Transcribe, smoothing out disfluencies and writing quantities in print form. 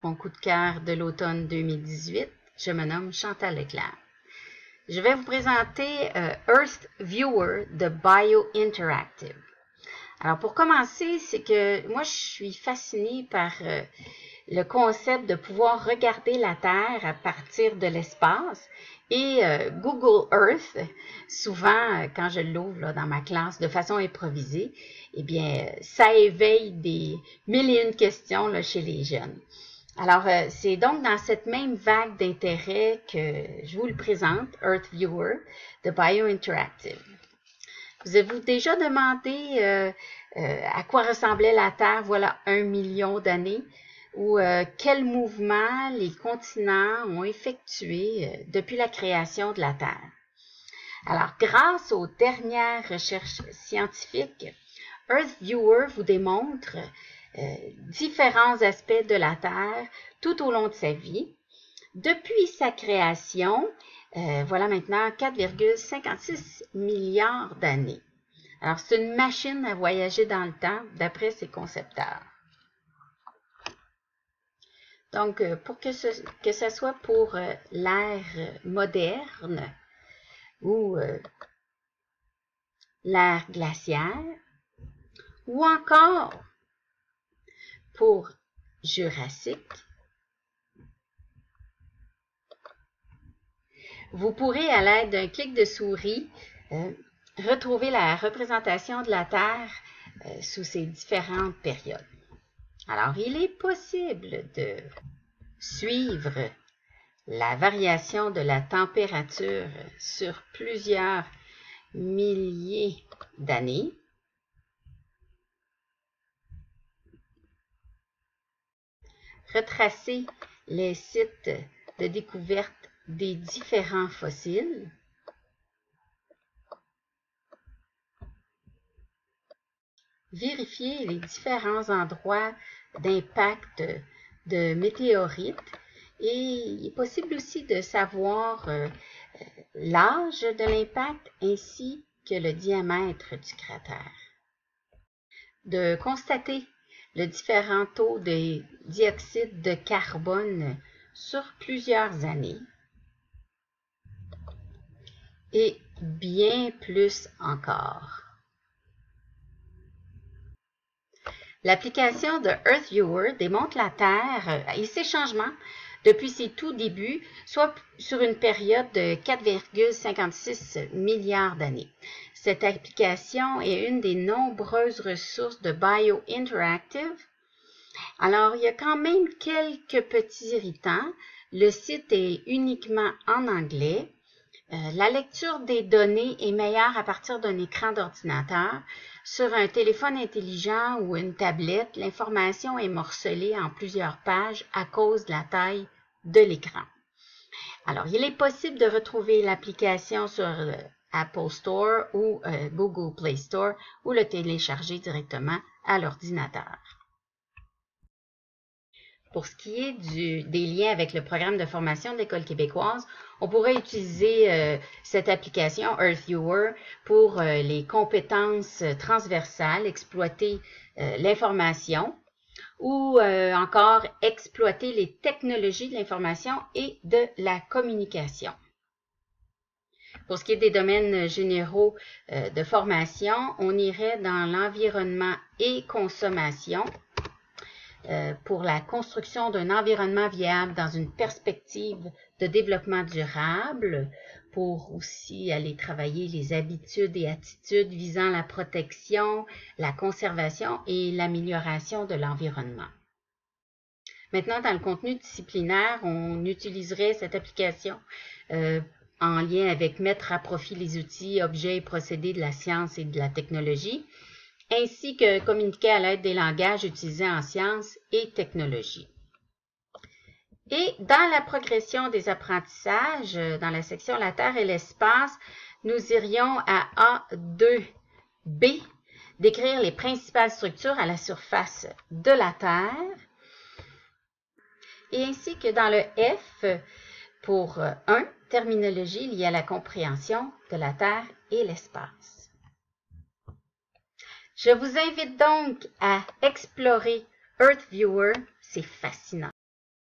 Mon coup de cœur de l'automne 2018, je me nomme Chantal Leclerc. Je vais vous présenter Earth Viewer de Bio Interactive. Alors pour commencer, c'est que moi je suis fascinée par le concept de pouvoir regarder la Terre à partir de l'espace et Google Earth, souvent quand je l'ouvre dans ma classe de façon improvisée, eh bien ça éveille des mille et une questions là, chez les jeunes. Alors, c'est donc dans cette même vague d'intérêt que je vous le présente, Earth Viewer de Bio Interactive. Vous avez-vous déjà demandé à quoi ressemblait la Terre voilà 1 million d'années ou quels mouvements les continents ont effectués depuis la création de la Terre? Alors, grâce aux dernières recherches scientifiques, Earth Viewer vous démontre différents aspects de la Terre tout au long de sa vie. Depuis sa création, voilà maintenant 4,56 milliards d'années. Alors, c'est une machine à voyager dans le temps, d'après ses concepteurs. Donc, pour que ce soit pour l'ère moderne ou l'ère glaciaire, ou encore pour Jurassique, vous pourrez, à l'aide d'un clic de souris, retrouver la représentation de la Terre sous ces différentes périodes. Alors, il est possible de suivre la variation de la température sur plusieurs milliers d'années. Retracer les sites de découverte des différents fossiles. Vérifier les différents endroits d'impact de météorites et il est possible aussi de savoir l'âge de l'impact ainsi que le diamètre du cratère. De constater le différent taux de dioxyde de carbone sur plusieurs années et bien plus encore. L'application de Earth Viewer démontre la Terre et ses changements depuis ses tout débuts, soit sur une période de 4,56 milliards d'années. Cette application est une des nombreuses ressources de Bio Interactive. Alors, il y a quand même quelques petits irritants. Le site est uniquement en anglais. La lecture des données est meilleure à partir d'un écran d'ordinateur. Sur un téléphone intelligent ou une tablette, l'information est morcelée en plusieurs pages à cause de la taille de l'écran. Alors, il est possible de retrouver l'application sur Apple Store ou Google Play Store ou le télécharger directement à l'ordinateur. Pour ce qui est des liens avec le programme de formation de l'École québécoise, on pourrait utiliser cette application Earth Viewer pour les compétences transversales, exploiter l'information ou encore exploiter les technologies de l'information et de la communication. Pour ce qui est des domaines généraux de formation, on irait dans l'environnement et consommation, pour la construction d'un environnement viable dans une perspective de développement durable, pour aussi aller travailler les habitudes et attitudes visant la protection, la conservation et l'amélioration de l'environnement. Maintenant, dans le contenu disciplinaire, on utiliserait cette application en lien avec mettre à profit les outils, objets et procédés de la science et de la technologie, ainsi que communiquer à l'aide des langages utilisés en sciences et technologies. Et dans la progression des apprentissages, dans la section La Terre et l'espace, nous irions à A2B, décrire les principales structures à la surface de la Terre, et ainsi que dans le F, pour 1, terminologie liée à la compréhension de la Terre et l'espace. Je vous invite donc à explorer Earth Viewer, c'est fascinant.